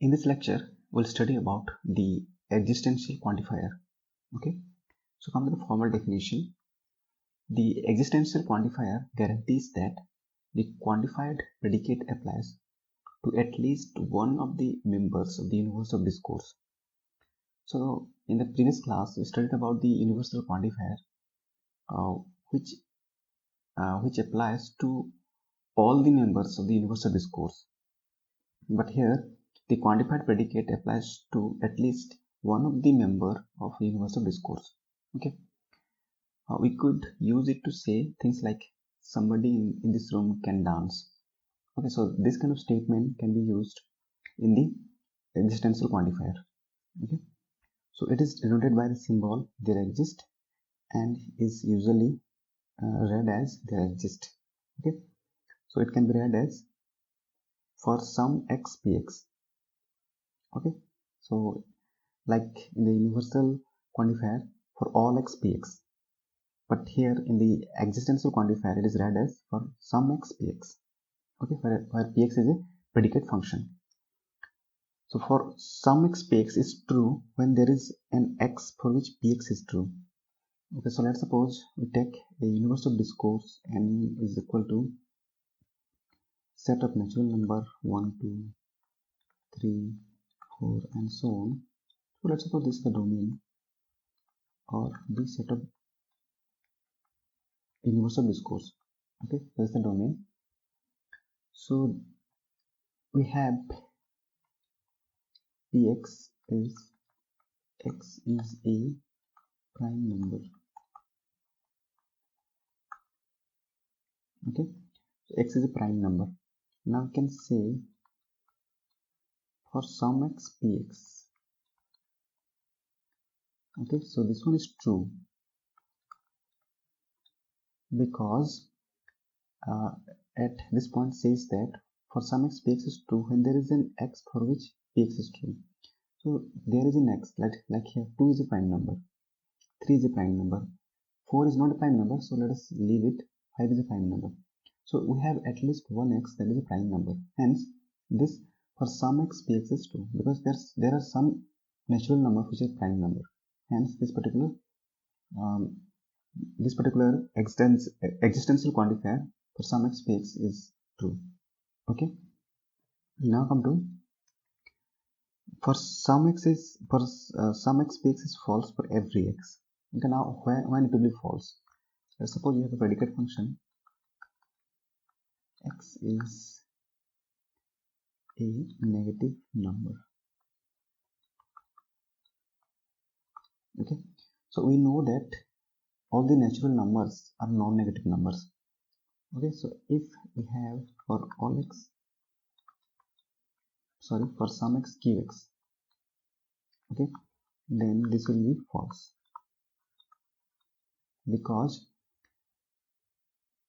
In this lecture, we'll study about the existential quantifier. Okay, so come to the formal definition. The existential quantifier guarantees that the quantified predicate applies to at least one of the members of the universe of discourse. So, in the previous class, we studied about the universal quantifier, uh, which which applies to all the members of the universe of discourse. But here, the quantified predicate applies to at least one of the member of universal discourse. Okay, we could use it to say things like somebody in this room can dance. Okay, so this kind of statement can be used in the existential quantifier. Okay, so it is denoted by the symbol there exist and is usually read as there exist. Okay, so it can be read as for some x px. Okay, so like in the universal quantifier for all x px, but here in the existential quantifier it is read as for some x px. Okay, where px is a predicate function. So for some x px is true when there is an x for which px is true. Okay, so let's suppose we take a universal discourse n is equal to set of natural number 1 2 3 4 and so on. So let's suppose this is the domain or the set of universal discourse. Okay, that's the domain. So we have px is x is a prime number. Okay, so x is a prime number. Now we can say for some x px. Okay, so this one is true because at this point says that for some x px is true when there is an x for which px is true. So there is an x, like here 2 is a prime number, 3 is a prime number, 4 is not a prime number, so let us leave it, 5 is a prime number. So we have at least one x that is a prime number. Hence this for some x px is true because there are some natural number which is prime number. Hence this particular existential quantifier for some x px is true. Okay, now come to for some x px is false for every x. Okay, now when it will be false? Let's suppose you have a predicate function x is a negative number. Okay, so we know that all the natural numbers are non-negative numbers. Okay, so if we have for all x, for some x qx, okay, then this will be false because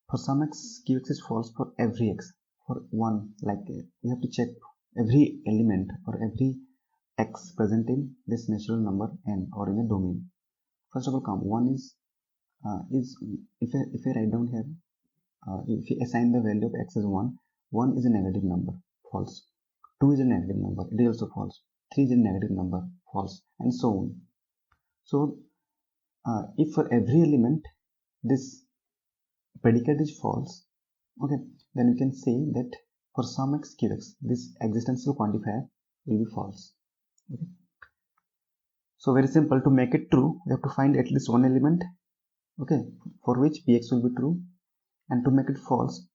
for some x qx is false for every x. For one, like we have to check every element or every x present in this natural number n or in a domain. First of all, come one is if I write down here, if you assign the value of x as 1 is a negative number, false. 2 is a negative number, it is also false. 3 is a negative number, false, and so on. So if for every element this predicate is false, okay, then we can say that for some x qx this existential quantifier will be false. Okay, so very simple, to make it true we have to find at least one element, okay, for which px will be true, and to make it false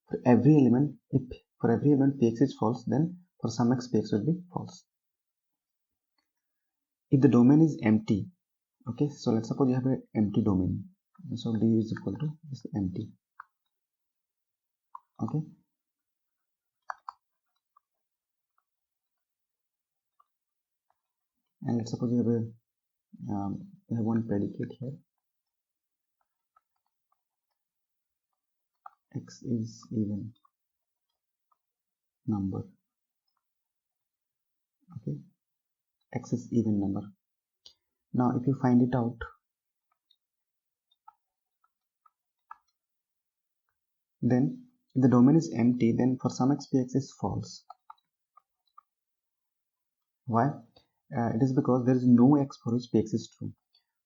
for every element, if for every element px is false, then for some x px will be false. If the domain is empty, okay, so let's suppose you have an empty domain, so d is equal to this empty. Okay, and let's suppose you have one predicate here, x is even number. Okay, x is even number. Now if you find it out, then if the domain is empty, then for some x px is false. Why? It is because there is no x for which px is true.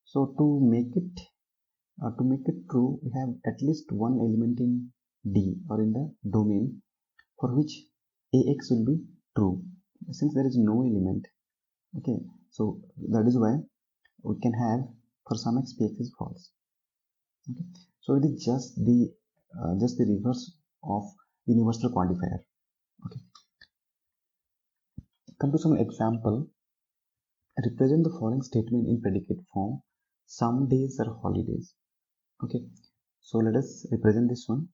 So to make it true, we have at least one element in D or in the domain for which ax will be true. Since there is no element, okay, so that is why we can have for some x px is false. Okay, so it is just the reverse of universal quantifier. Okay, come to some example. Represent the following statement in predicate form: some days are holidays. Okay, so let us represent this one.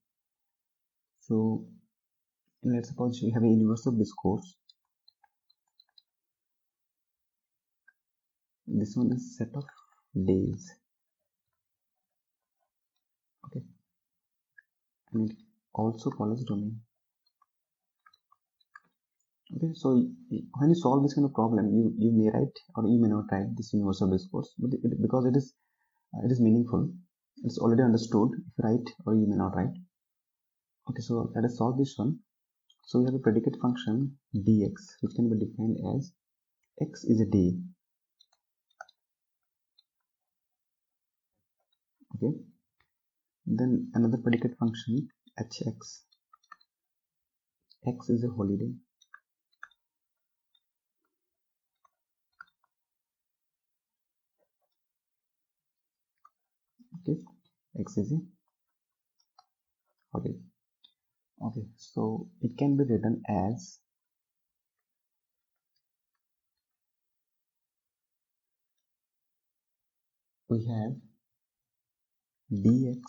So let's suppose we have a universal discourse. This one is set of days. Okay, and it also follows domain. Okay, so when you solve this kind of problem, you may write or you may not write this universal discourse, but because it is meaningful, it's already understood if you write or you may not write. Okay, so let us solve this one. So we have a predicate function dx, which can be defined as x is a day. Okay, then another predicate function hx, x is a holiday. Okay, x is a holiday. Okay, so it can be written as we have dx,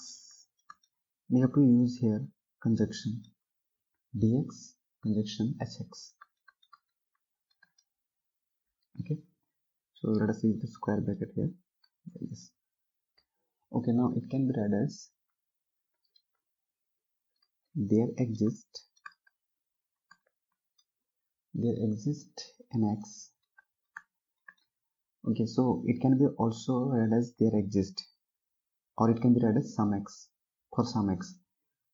we have to use here conjunction dx conjunction hx. Okay, so let us use the square bracket here. Yes. Okay, now it can be read as there exists an x. Okay, so it can be also read as there exists, or it can be read as some x, for some x.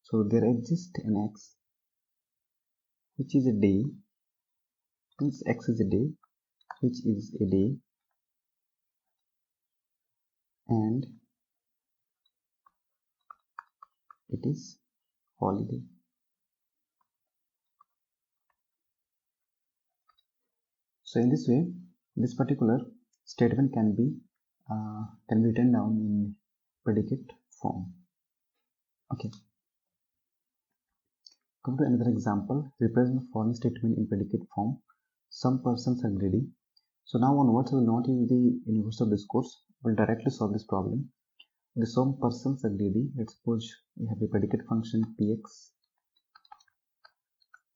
So there exists an x which is a day, means x is a day, which is a day, and it is holiday. So in this way, this particular statement can be written down in predicate form. Okay. Come to another example. Represent the following statement in predicate form: some persons are greedy. So now onwards, we will not use the universal discourse. We will directly solve this problem. The some persons are greedy. Let's suppose we have a predicate function px.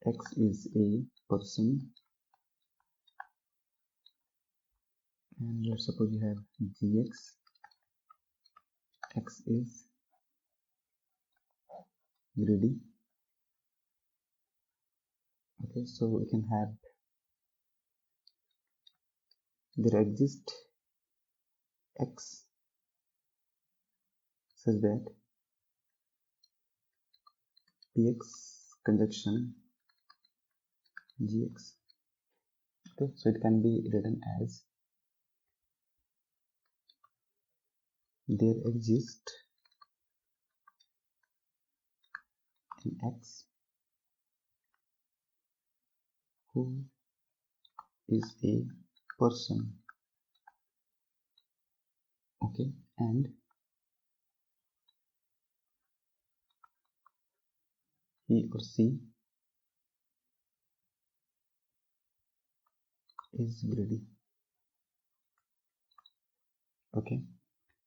X is a person, and let's suppose you have gx. X is greedy. Okay, so we can have there exists x such that px conjunction gx. Okay, so it can be written as there exists an x who is a person. Okay, and he or she is greedy. Okay,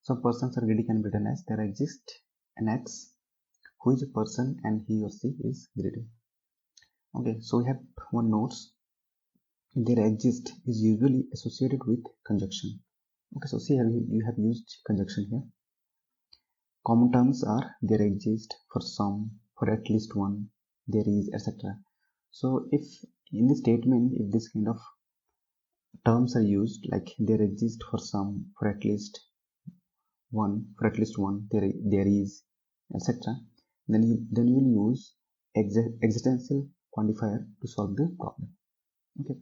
so persons are greedy can be written as there exists an x who is a person and he or she is greedy. Okay, so we have one notes. There exist is usually associated with conjunction. Okay, so see, you have used conjunction here. Common terms are there exist, for some, for at least one, there is, etc. So if in the statement, if this kind of terms are used, like there exist for some, for at least one, there is, etc., then you will use existential quantifier to solve the problem. Okay,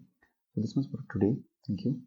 So this much for today. Thank you.